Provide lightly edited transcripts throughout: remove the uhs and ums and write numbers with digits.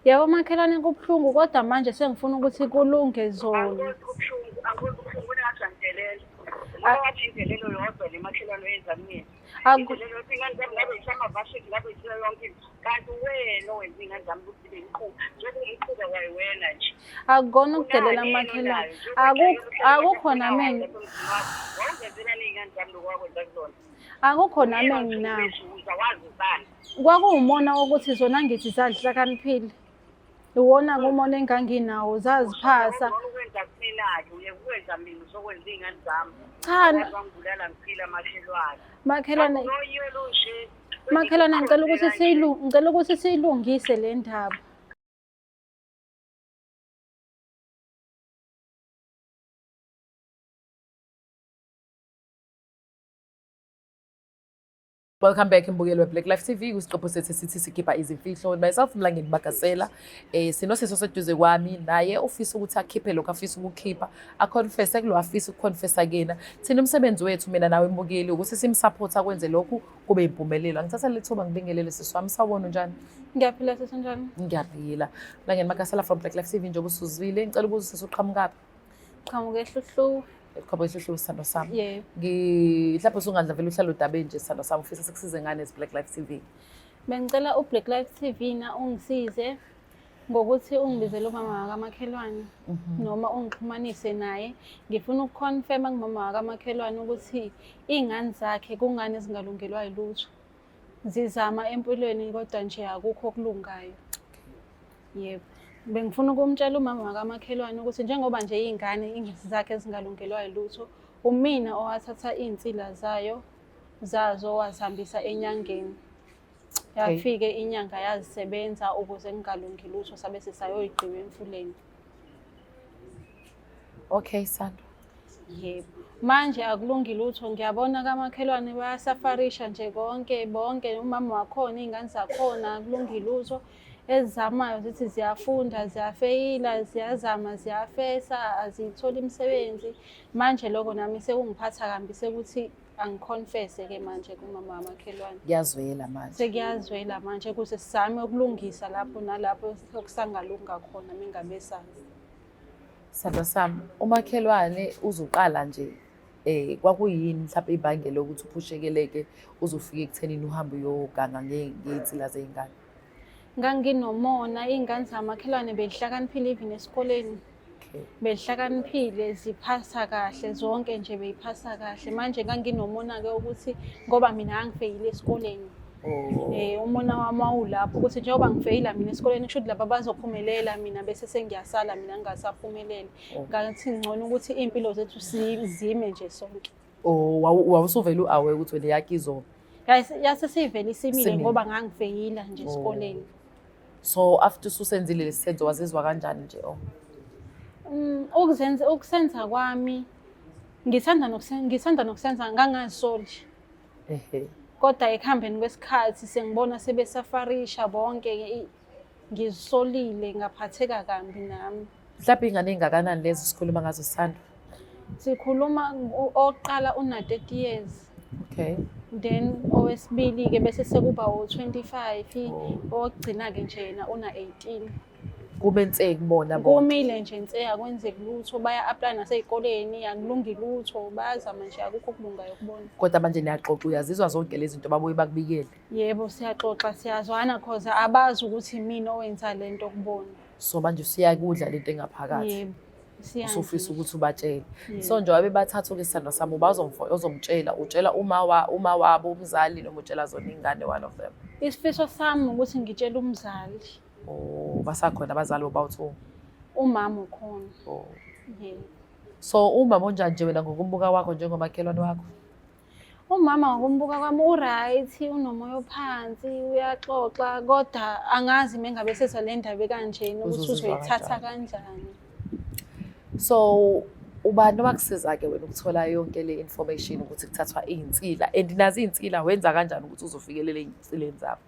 Yebo makhelwane kubuhlungu kodwa manje sengifuna ukuthi kulunge zona. Angikho kubuhlungu, kunengajandelela. Ngoba wathi indelelo yodwa le makhelwane oyenza kumina. Indelelo yokuthi ingane zami ngabe isamavashini, ngabe isiyo yonke into. Kanti wena owenza iy'ngane zami ukuthi bengiqhuba, njengoba umqhuba wayo wena nje. Akukona ukudelela makhelwane. Akukho nami Wawuzenzelani iy'ngane zami lokho wakwenza kuzona? akukho nami enginako. Wazi ubani? Kwakuwumona wokuthi zona ngithi zahlakaniphile. Iwona kumona enganginawo zaziphasa. Ukwenza kumina-ke, uyekwenza mina uzokwenza iy'ngane zami. Cha, Bangibulala ngiphila makhelwane. makhelwane Noyelo nje. makhelwane ngicela ukuthi siyilungise le ndaba. Welcome back imbukelo Black Life TV kusiqephu sethu sithi sikhipha izimfihlo. Myself Mlangeni Bakasela sinosiso seduze kwami naye ufisa ukuthi akhiphe lokho afisa ukukhipha aconfess kulo afisa ukuconfessa kena. Thina umsebenzi wethu mina nawe imbukeli ukuthi simsupport akwenze lokhu kube impumelelo. Angithatha lethuba ngibingelele siswami sawubona njani? Ngiyaphila sesenjani? Ngiyaphila. Mlangeni Bakasela from Black Life TV njengoba usuzwile ngicela ukuthi sisuqhamuka. Qhamuke ehluhlu. Khaba isihlo sithando sami. Yebo. Mhlawumbe usungandla vele uhlala udabe nje sithando sami ufisa sikusize ngane ezi Black Life TV. Bengicela uBlack Life TV na ungisize ngokuthi ungibizele umama kamakhelwane noma ungixhumanise naye. Ngifuna ukuconfirma kumama kamakhelwane ukuthi izingane zakhe kungani zingalungelwa yilutho. Zizama empilweni kodwa nje akukho kulungayo. Yebo. Bengifuna ukumtshela umama kamakhelwane ukuthi njengoba nje izingane zakhe ezingalungelwa yilutho, umina owathatha izinsila zazo wazihambisa enyangeni. Yafike inyanga yazisebenza ukuze ngingalungi lutho sabe sisayoyigqiba emfuleni. Okay Sandra. Yebo. Manje akulungi lutho ngiyabona kamakhelwane bayasafarisha nje bonke umama wakhona izingane zakhona akulungi lutho. Ezizamayo zithi ziyafunda, ziyafeyila, ziyazama, ziyafesa, azitholi imisebenzi. Manje lokho nami sekungiphatha kambi sekuthi angiconfess-ke manje kumama wamakhelwane. Ngiyazwela manje. Sekuyazwela manje ukuze sizame ukulungisa lapho nalapho okusangalunga khona mingabe sazi. Sandra sami, umakhelwane uzuqala nje kwakuyini mhlawumbe ibangela ukuthi upushekeleke uzofika ekuthenini uhambe uyoganga ngeinsila zeingane. Nganginomona izingane zamakhelwane beyihlakaniphile even esikoleni. Beyihlakaniphile ziphasa kahle zonke nje beyiphasa kahle. Manje nganginomona-ke ukuthi ngoba mina angifeyile esikoleni. Umona wami wawulapho ukuthi njengoba ngifeyila mina esikoleni kusho ukuthi laba bazophumelela mina bese sengiyasala mina ngingasaphumeleli. Ngathi ngcono ukuthi impilo zethu zime nje sonke. Wawusuvela u-aware ukuthi wena yakizo. Yase sivele isimile ngoba ngangifeyila nje esikoleni. So after usenzile lesisenzo wazizwa kanjani nje? Ukusenza kwami ngithanda nokusenza ngangazisoli. Kodwa ekuhambeni kwesikhathi sengibona sebesafarisha bonke ngizisolile ngaphatheka kambi nami. Mhlawumbe ingane engakanani lezi sikhuluma ngazo Sandra? Sikhuluma oqala una 30 years. Okay. Then owesibili-ke bese sekuba u-25, ogcina-ke nje yena una 18. Kube nse kubona bona. Kumile nje nse akwenzeki lutho baya-apply nasey'koleni akulungi lutho bayazama nje akukho okulungayo kubona. Kodwa manje niyaxoxa uyazizwa zonke lezi zinto babuye bakubikele? Yebo siyaxoxa siyazwana cause abazi ukuthi mina owenza lento kubona. So manje usiyakudla lento engaphakathi. Yebo. Usufisa ukuthi ubatshele. So nje wabe bathatha Sandra sami uzomtshela utshela uma wabo umzali noma utshela zona ingane one of them. Isifiso sami ukuthi ngitshele umzali. Basakhona abazali bobawu2. Umama ukhona. Yebo. So umama onjani nje wena ngokumbuka wakho njengomakhelwane wakho? Umama ngokumbuka kwami uright, unomoya ophansi, uyaxoxa kodwa angazi mengabe sezwa le ndaba ekanjeni ukuthi uzoyithatha kanjani. So ubani owakusiza-ke wena ukuthola yonke le information ukuthi kuthathwa izinsila and nazi izinsila wenza kanjani ukuthi uzofikelele ezinsileni zabo?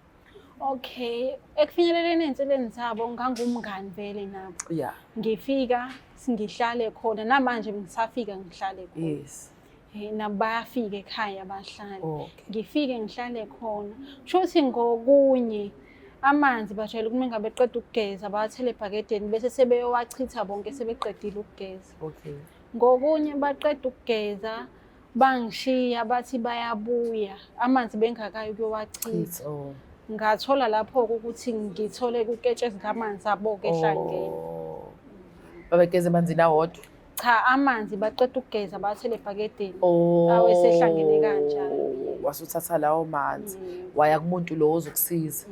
Okay, ekufinyeleleni ezinsileni zabo ngangumngani vele nabo. Yeah. Ngifika singihlale khona namanje ngisafika ngihlale khona. Yes. Nabo bayafika ekhaya bahlale. Okay. Ngifike ngihlale khona. Kusho ukuthi ngokunye Amanzi bajwayele ukuthi mengabe beqeda ukugeza bawathele ebhakedeni bese sebeyowachitha bonke sebeqedile ukugeza. Okay. Ngokunye baqeda ukugeza bangishiya bathi bayabuya amanzi bengakayi ukuyowachitha. Oh. Ngathola lapho-ke ukuthi ngithole kuketshezi lamanzi abo-ke ehlangene. Babegeza emanzini awodwa? Cha, amanzi baqeda ukugeza bawathele ebhakedeni. Awesehlangene kanjalo. Wasuthatha lawo manzi waya kumuntu lo ozokusiza.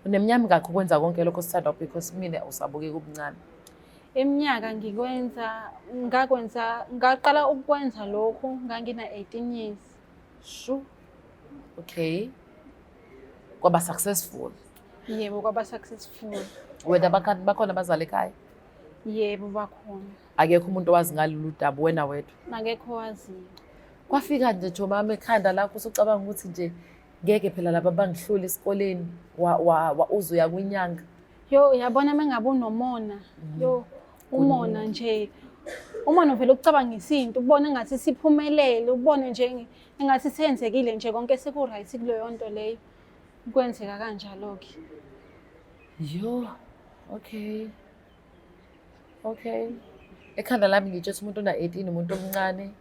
Uneminyaka mingakho ukwenza konke lokho sithanda because mina usabuke kubuncane. Iminyaka ngaqala ukwenza lokhu ngangina 18 years. Sure. Okay. Kwaba successful? Yebo, kwaba successful. Wena bakhona abazali ekhaya? Yebo, bakhona. Akekho umuntu owazi ngalolu daba wena wedwa? Akekho owaziyo. Kwafika nje Thomama ekhanda lakho usucabanga ukuthi nje ngeke phela laba bangihlula esikoleni uzuya kwinyanga? Yo, uyabona mengabe unomona. Yo, umona nje. Umona uvela ukucabanga isinto, ubone ngathi siphumelele, ubone nje engathi senzekile nje konke seku-right kuleyo nto leyo. Kwenzeka kanjalo-ke. Yo, okay. Okay. Ekhanda lami ngitsho umuntu ona-18 umuntu omncane.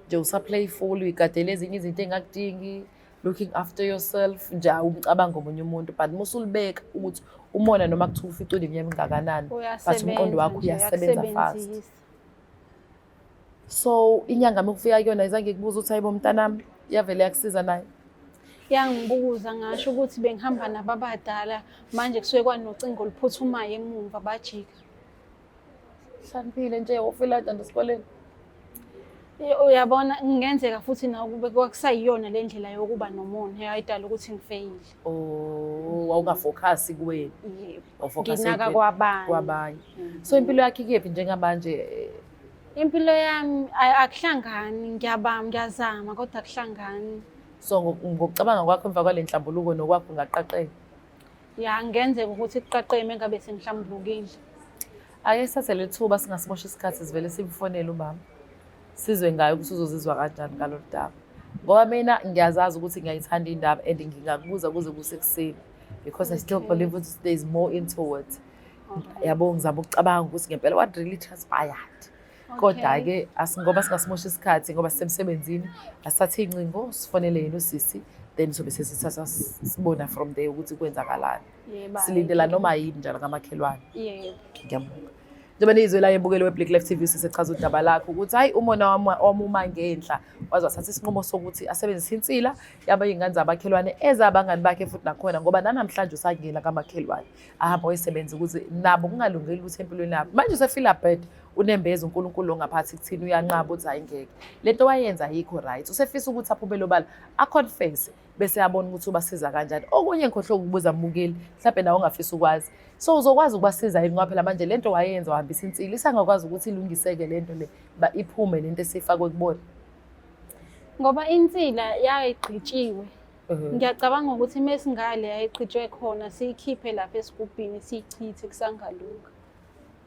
Nje usaplayful, uyigadele ezinye izinto engakudingi, looking after yourself, nje umcabanga omunye umuntu. But musulibeka ukuthi umona noma kuthiwa ufica uneminyaka engakanani, but umqondo wakho uyasebenza fast. So inyanga mekufika kuyona izange kubuza ukuthi hayibo mntanami yavele yakusiza naye? Yangibuza ngasho ukuthi bengihamba nababadala manje kusuke kwanocingo oluphuthumayo emuva bajika. Hlaniphile nje ufila kanjani esikoleni? Uyabona ngenzeka futhi nawo kube kwakusayiyona le ndlela yokuba nomona eyayidala ukuthi ngifeyile. Wawungafocus kuwena. Yebo. Nginaka kwabanye. So impilo yakhe ikephi njengamanje? Impilo yami akuhlangani, ngiyazama kodwa akuhlangani. So ngokucabanga kwakho emva kwale nhlambuluko nokwakho ngaqaqeka? Ya, ngenzeka ukuthi kuqaqeke mengabe sengihlambulukile. Ake sithathe lethuba singasimosha isikhathi sivele simfonele umama. Sizwe ngayo ukuthi uzozizwa kanjani ngalolu daba. Ngoba mina ngiyazazi ukuthi ngiyayithanda indaba and ngingakubuza kuze kusekuseni because I still believe that there is more into it. Yabo ngizama ukucabanga ukuthi ngempela what really transpired. Kodwa ke ngoba singasimosha isikhathi ngoba sisemsebenzini asithathe incingo sifonele yena usisi then sobe sesithatha sibona from there ukuthi kwenzakalani. Silindela noma yini njalo ngamakhelwane. Yebo. Ngiyabonga. Njengoba nizwela yebukelo weBlack Life TV sisechaza udaba lakho ukuthi hayi umona wamuma ngenhla waze wathatha isinqumo sokuthi asebenzise insila yaba ingane zabakhelwane ezabangani bakhe futhi nakhona ngoba namhlanje usangena kamakhelwane ahamba oyisebenza ukuthi nabo kungalungeli ukuthi empilweni yabo manje usefila bad unembeza uNkulunkulu ongaphathi kuthini uyanqaba uthi ayingeke lento wayenza ayikho right usefisa ukuthi aphumele obala aconfess bese yabona ukuthi ubasiza kanjani okunye ngikhohle ukubuza mbukeli mhlawumbe nawe ongafisa ukwazi so uzokwazi ukubasiza yini ngoba phela manje lento wayenza wahambisa insila isangakwazi ukuthi ilungiseke lento le iphume lento esifakwe kubona ngoba insila yayigqitshiwe. Ngiyacabanga ukuthi mesingale yayigqitshwe khona siyikhiphe lapha esigubhini siyichithe kusangalunga.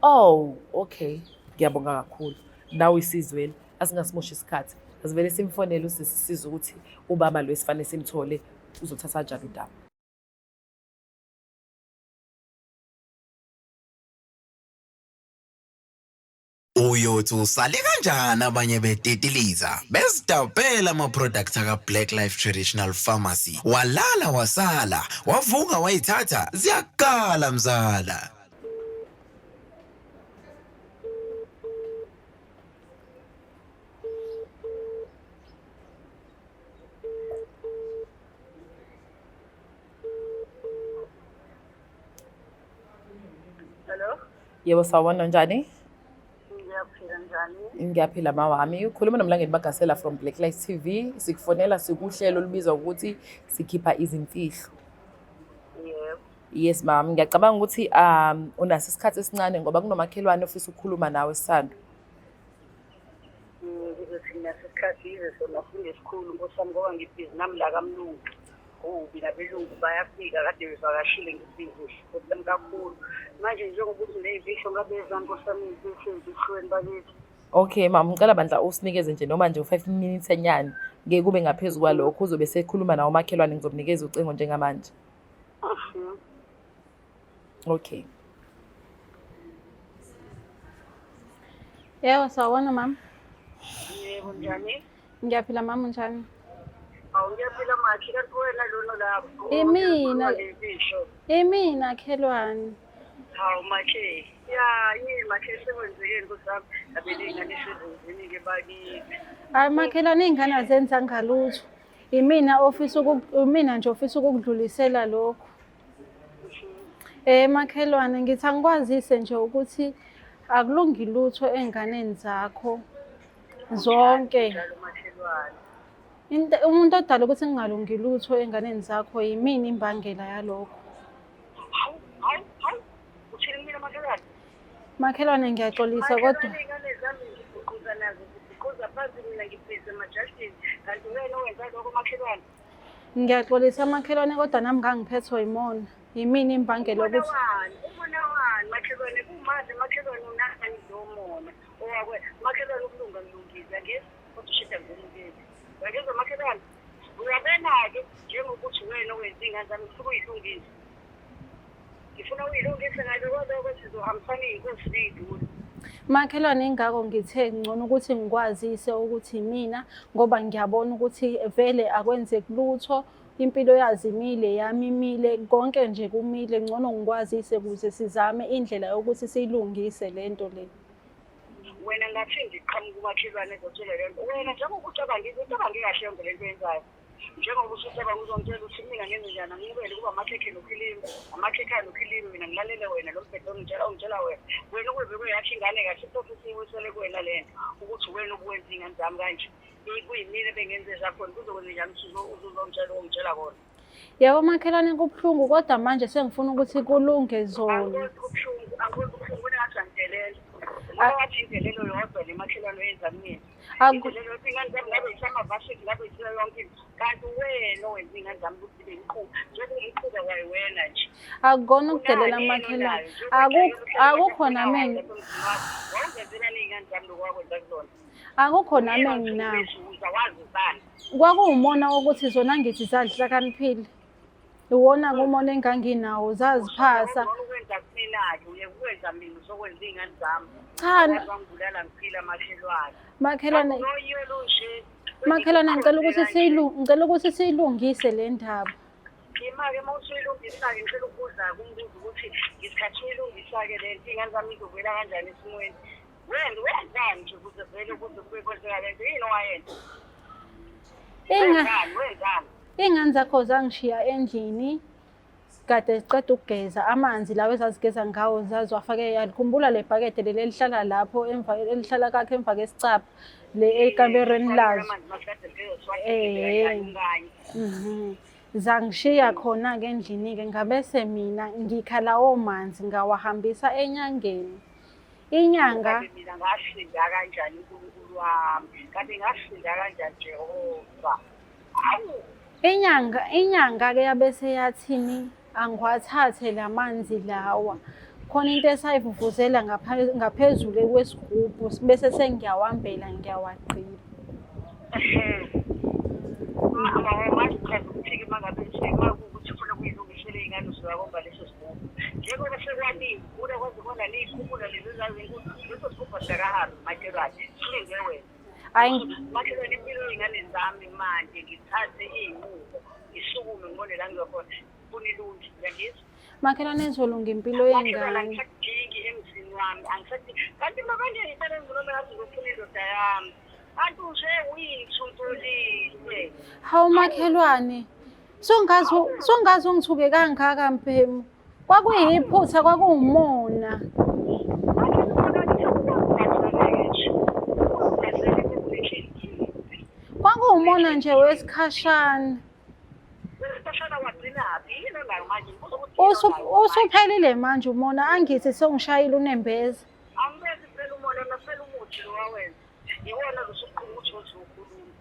Oh, okay. Ngiyabonga kakhulu. Nawe isizweli asingasimosha isikhathi. Asivele simfonele usisiza ukuthi ubaba lo esifanele simthole uzothatha kanjani udaba. Uyothi usale kanjani abanye betetiliza besidabela ama-products aka-Black Life Traditional Pharmacy walala wasala wavuka wayithatha ziyakala mzala. Hello? Yebo sawubona njani? Ngiyaphila njani? Ngiyaphila mawami. Ukhuluma noMlangeni Bagasela from Black Life TV. Sikufonela sikuhlelo olubizwa ukuthi sikhipha izimfihlo. Yebo. Yes mama, ngiyacabanga ukuthi unaso isikhathi esincane ngoba kunomakhelwane ofisa ukukhuluma nawe Sando. Ngizothi nasikhathi yize sona funde esikhulu nkosami ngoba ngibhizi nami la kaMlungu. Mina belungu bayafika kade bevakashile ngibhizi kodwa kakhulu. Manje njengoba uthi lezifihlo ngabeza nkosami ngisehlweni bakithi. Okay mama, ngicela bandla usinikeze nje noma nje u5 minutes enyane. Ngeke kube ngaphezulu kwalokho uzobe sekhuluma nawo makhelwane ngizomnikeza ucingo njengamanje. Okay. Yebo, sawubona mama. Yebo, njani? Ngiyaphila mama, njani? Ngiyaphila makhe kanti wena lona lapho. Imina. Ngisho. Imina khelwane. Hawu makhe. Ya, yini makhe sekwenzekeni kusami? Abele ingane sezenzini ke bakithi. Hayi makhelwane iy'ngane azenzanga lutho. Imina nje ofisa ukukudlulisela lokho. Makhelwane ngithi angikwazise nje ukuthi akulungi lutho ey'nganeni zakho zonke. Njalo makhelwane. Umuntu odala ukuthi kungalungi lutho ey'nganeni zakho yimina imbangela yalokho. Hawu. Uthini mina makhelwane? Makhelwane ngiyaxolisa kodwa Ingane zami ngiguquza nazo ziguquza phansi mina ngibhizi emajashini. Kanti wena wenza lokho makhelwane. ngiyaxolisa makhelwane kodwa nami ngangiphethwe yimona. Yimina imbangela ukuthi Ubona wani makhelwane kumanje makhelwane unani lomona. Owakwe makhelwane ukulunga ngilungisa ngezi kodwa ushida ngomukeli. Ngeke makhelwane. Uyabona-ke njengokuthi wena wenza ingane zami ufuna uyilungisa. Ngifuna uyilungise ngaloko ukuthi sizohambisana iy'nkosi ney'duna. makhelwane ingako ngithe ngcono ukuthi ngikwazise ukuthi mina ngoba ngiyabona ukuthi vele akwenzeki lutho. Impilo yazimile yami imile konke nje kumile ngcono ngikwazise ukuze sizame indlela yokuthi siyilungise lento le. Wena ngathi ngiqhamuka umakhelwane ezotshela le nto. Wena njengoba ucabange kahle yonke le nto yenzayo. Njengoba usucabanga uzongitshela ukuthi mina ngenze njani angibele kuba amakhekhe nokhilimu. Amakhekhe nokhilimu mina ngilalele wena lo mbhedo ongitshela wena. Wena ukube kuyakho ingane kahle futhi siyiwisele kuwena le nto ukuthi wena ukwenza ingane zami kanje. Kuyimina bengenze zakhona kuzokwenza njani uzongitshela kona. Yebo makhelwane kubuhlungu kodwa manje sengifuna ukuthi kulunge zona. Angikwenza ubuhlungu ngathi angidelela. Ngathi indelelo yodwa le makhelwane yenza kumina. Indelelo ingane zami ngabe isamavashini ngabe isila yonke into. Kanti wena wenza ingane zami ukuthi bengiqhuba njengomqhuba kwayo wena nje. Akukona ukudelela makhelwane. Akukho nami wawuzenzelani iy'ngane zami lokwakwenza kuzona. akukho nami enginako. Kwakuwumona wokuthi zona ngithi zazihlakaniphile. Iwona kumona enganginawo zaziphasa. Ukwenza kumina-ke uyekwenza mina uzokwenza iy'ngane zami. Cha ngibulala ngiphila makhelwane. makhelwane Noyelo nje. makhelwane ngicela ukuthi siyilungise le ndaba. Imake uma usuyilungisa-ke ngicela ukubuza kumbuza ukuthi ngesikhathi uyilungisa-ke le nto iy'ngane zami izovela kanjani esimweni. Wenzani nje ukuze vele ukuze kube kwenzeka le nto yini owayenza? Wenzani? Iy'ngane zakho zangishiya endlini kade ziceda ukugeza amanzi lawa ezazigeza ngawo zazwafake yalikhumbula le bhakede leli elihlala lapho elihlala kakhe emva kwesicapha le ekamerweni lazo. Zangishiya khona-ke endlini-ke ngabese mina ngikha lawo manzi ngawahambisa enyangeni. Inyanga mina ngasinda kanjani uNkulunkulu wami? Kanti ngasinda kanjani Jehova? Awu inyanga-ke yabese yathini angiwathathe la manzi lawa. Khona into esayivuvuzela ngaphezulu kwesigubhu bese sengiyawambela ngiyawagqiba. Masichaza ukuthi-ke uma ngabe ukuthi ufuna ukuyilungisela iy'ngane usuyakomba leso sigubhu. Njengoba sekwaniwe kuda kwazi khona ney'khuphula lezi zazinkulu leso sigubhu sakahambi makhelwane silinge wena. Makhelwane impilo y'ngane zami manje ngithathe iy'nqumo ngisukume ngibone la ngizokhona funa ilungi yangizwa. Makhelwane izolunga impilo yengane. Angisadingi emzini wami kanti mabanje ngithathe ngilome ngathi ngizofuna indoda yami. Kanti nje uyithutholile. Hawu makhelwane songazi ungithuke kangaka mphemu. Kwakuyiphutha kwakuwumona. Kwakuwumona nje wesikhashana. Usuphelile manje umona angithi songishayile unembeza. Angibezi phela umona naphela umuthi lo wawenza. Iwona zosuqhuma ukuthi ukhuluma.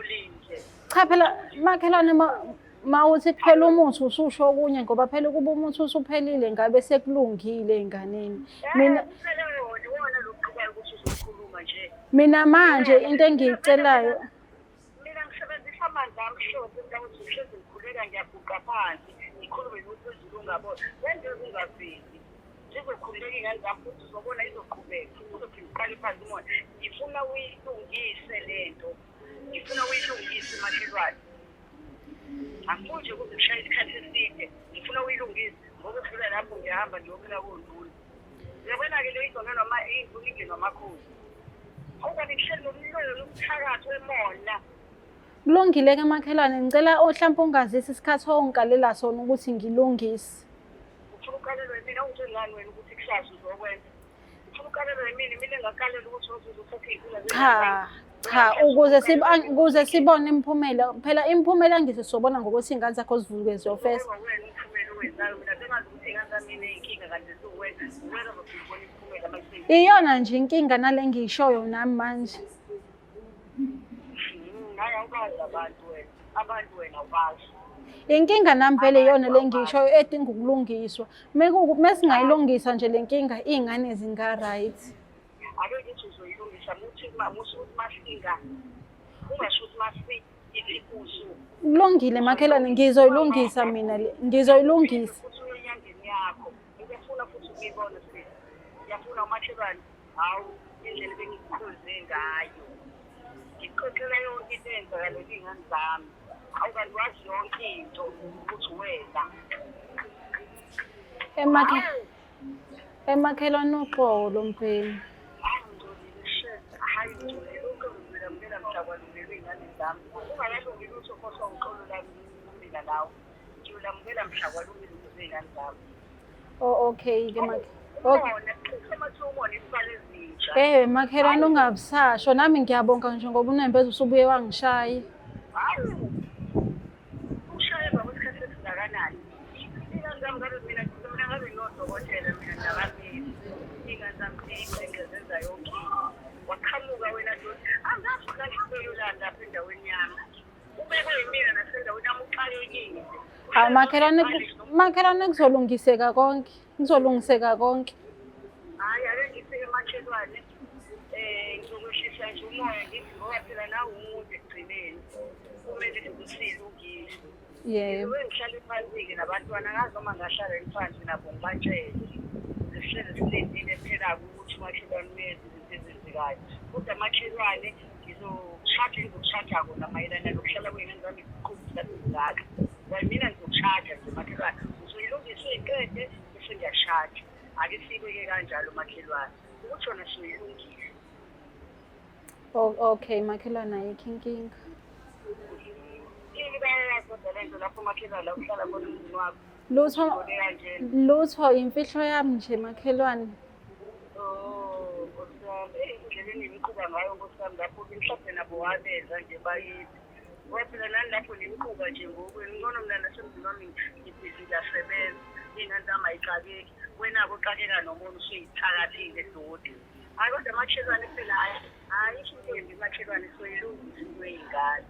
Ulinde. Cha phela makhelwane mawuthi kuphela umuthi ususho okunye ngoba phela kuba umuthi usuphelile ngabe sekulungile ey'nganeni. Iwona lokuqhubeka ukuthi uzokhuluma nje. Mina manje into engiyicelayo. Mina ngisebenzisa amanzi amhlophe ukuthi uhlezi ngikhuleka ngiyaguqa phansi. ukhulume nophezulu ungabona wenze ungaveli zizokhululeka ingane zami futhi uzobona izoqhubeka uzophinda uqale phansi umoya ngifuna uyilungise lento ngifuna uyilungise makhelwane angifuni nje ukuthi ngishaya isikhathi eside ngifuna uyilungise ngoba ufuna lapho ngiyahamba ngiyobela kodlula uyabona-ke le izona noma indlulile nomakhozi awukabe ngihleli nomlilo nomthakathi wemona Kulungile-ke makhelwane ngicela mhlawumbe ungazisi isikhathi ongikalela sona ukuthi ngilungise. ufuna ukalelwa yimina ungitsheli ngani wena ukuthi kusasa uzokwenza ufuna ukalelwa yimina mina engakalela ukuthi uzothatha iy'nkula Ukuze sibone imiphumela. Phela imiphumela ngise sobona ngokuthi iy'ngane zakho zivuke ziyofesa. wena umphumela owenzayo mina sengazi ukuthi iy'ngane zami iney'nkinga kanti ziwena wena uzobona imiphumela mayisenza Iyona nje inkinga nale ngiyishoyo nami manje. hayi awubazi abantu wena awubazi Inkinga nami vele iyona le ngiyishoyo edinga ukulungiswa. Mesingayilungisa nje le nkinga iy'ngane zinga-right. ake ngithi uzoyilungisa muthi masinga ungasho ukuthi masiyipusu Kulungile makhelwane ngizoyilungisa mina le ngizoyilungisa. futhi uyenyangeni yakho ngiyafuna futhi ukuyibona sisi ngiyafuna umakhelwane hawu indlela ebengikukhuze ngayo ngikuxoxela yonke into eyenzakala iy'ngane zami hawu kanti wazi yonke into ukuthi wena Emakhelwane uxolo mpheni. hayi ngijulile uqolumela mina mhlakwanumela iy'ngane zami ungakalungile ukuthi ukhohlwa uxolo lami mina nawe ngiyolamukela mhlakwanumela ukuze iy'ngane zami Okay-ke umona semathi umona isibalo ezintsha makhelwane ungabisasho nami ngiyabonga nje ngoba unembeza usubuye wangishaya. hawu ushaye bakwesikhathi esingakanani iy'ngane zami ngabe mina ngabe nginodokotela mina ndabameli iy'ngane zami zenza yonke waqhamuka wena ndoda angazi ukuthi ngiyolanda apha endaweni yami ubekwe yimina nasendaweni yami uxakekile Hawu makhelwane kuzolungiseka konke. Kuzolungiseka konke. hayi ake ngifike emakhelwane ngizokwehlisa nje umoya ngithi ngoba phela nawe umuntu ekugcineni kumele silungise Yebo. ngihlale phansi-ke nabantwana ngazi noma ngahlala phansi nabo ngibatshele sihlele silindile phela ukuthi umakhelwane uyenze izinto ezenzekayo kodwa amakhelwane ngizokushaja kona mayelana nokuhlala kwey'ngane zami ziqhubisa izingaka ngoba mina ngizokushaja nje makhelwane uzoyilungisa uy'qede bese ngiyashaja ake siyibeke kanjalo makhelwane ukuthi yona siyoyilungisa Okay makhelwane ayikho inkinga. bayayazi kodwa le nto lapho makhelwane la uhlala khona umzini wakho Lutho imfihlo yami nje makhelwane. Nkosi yami indlela enimquka ngayo nkosi yami lapho mhlawumbe nabo wabeza nje bayithi ngoba phela nani lapho nimquka nje ngokwenu ngibona mina nasemzini wami ngibhizile asebenza iy'ngane zami ayixakeki wena-ke uxakeka nomona usuyithakathile dodi hayi kodwa amakhelwane phela hayi ishinto makhelwane soyilungisa into ey'ngane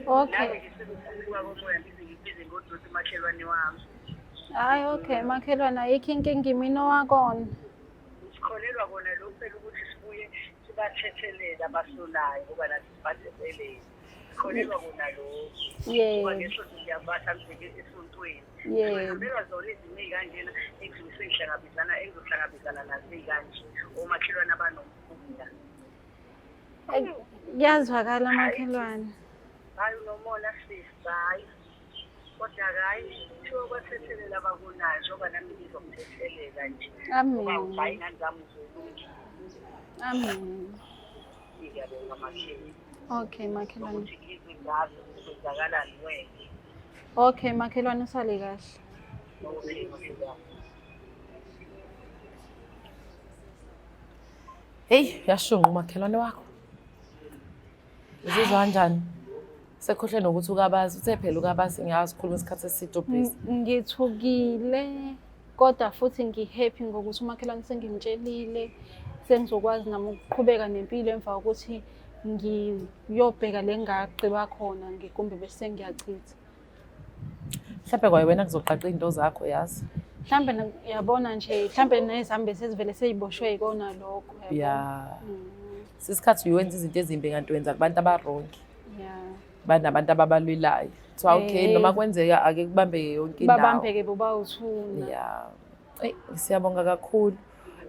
Okay. nawe ngisekukhuluka komoya ngize ngibize ngododi umakhelwane wami Hayi okay makhelwane ayikho inkinga imina owakona. sikholelwa kona lokhu phela ukuthi sibuye sibathethelele abasolayo ngoba nathi sibathethelele sikholelwa kona lokhu ngoba ngesonto ngiyabasa ngibheke esontweni ngihambelwa zona izinto ey'kanjena engizohlangabezana nazo ey'kanje omakhelwane abanomfunda Kuyazwakala makhelwane. hayi unomona sisi hayi kodwa-ke hayi kuthiwa kwathethelela abakunayo njengoba nami ngizokuthethelela nje ngoba hayi ingane zami uzolungisa Amen. ngiyabonga makheli Okay makhelwane. ukuthi ngizwe ngazo kuzenzakalani wena Okay makhelwane usale kahle. okay makhelwane Hey, yashunqa umakhelwane wakho. Uzizwa kanjani? Sekhohle nokuthi ukabazi, uthe phela ukabazi ngiyazi ukukhuluma isikhathi eside ubhizi. Ngithukile kodwa futhi ngihappy ngokuthi umakhelwane sengimtshelile sengizokwazi nami ukuqhubeka nempilo emva kokuthi ngiyobheka le ngagqiba khona ngikumbe bese ngiyachitha. Mhlawumbe kwaye wena kuzoqaqa izinto zakho yazi. Mhlambe yabona nje mhlambe nezambe sezivele seyiboshwe yikona lokho yabo. Yeah. Sisikhathi uyenza izinto ezimbi kanti wenza kubantu abarongi. Yeah. Banabantu ababalwilayo. kuthiwa okay noma kwenzeka ake kubambeke yonke indawo. Babambeke bobawuthuna. Yeah. Siyabonga kakhulu.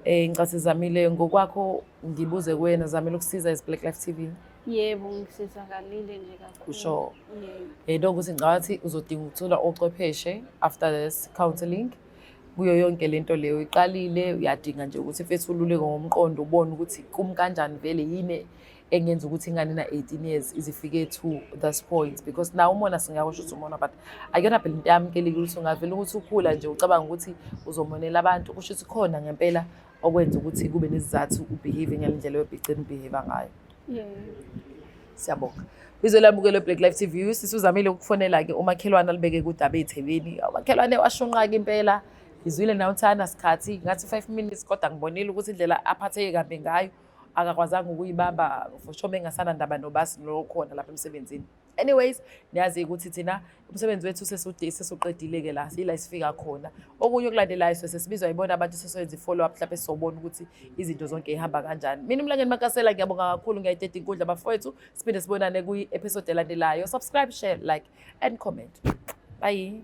Ngicase Zamile ngokwakho ngibuze kuwena Zamile ukusiza as Black Life TV. Yebo ngisizakalile nje kakhulu. Usho. Yebo. Ukuthi ngathi uzodinga ukuthola ochwepheshe after this counseling. Kuyo yonke lento leyo iqalile uyadinga nje ukuthi mfethu ululeke ngomqondo ubone ukuthi kum kanjani vele yini engenza ukuthi ingane na 18 years izifike to this point because now umona singakho ukuthi umona but akuyona phela into yamkeleke ukuthi ungavela ukuthi ukhula nje ucabanga ukuthi uzomonela abantu kusho ukuthi khona ngempela okwenza ukuthi kube nesizathu ubehave ngendlela yobhicela ubehave ngayo. Yebo. Siyabonga. Bizolamukelo Black Life TV sisuzamile ukufonela ke umakhelwane alibeke kudaba eThekwini. Umakhelwane washunqa ke impela. Izwile nawo uthanda sikhathi ngathi 5 minutes kodwa ngibonile ukuthi indlela aphatheke kambe ngayo akakwazanga ukuyibamba for sure engasana ndaba nobasi lokhona lapha emsebenzini. Anyways, niyazi ukuthi thina umsebenzi wethu sesuqedile ke la sila sifika khona. Okunye okulandelayo sesibizwa yibona abantu sesoyenza follow up mhlawumbe sobona ukuthi izinto zonke ihamba kanjani. Mina umlangeni Makasela ngiyabonga kakhulu ngiyayithethe inkundla bafowethu. Siphinde sibonane kuyi episode elandelayo. Subscribe, share, like and comment. Bye.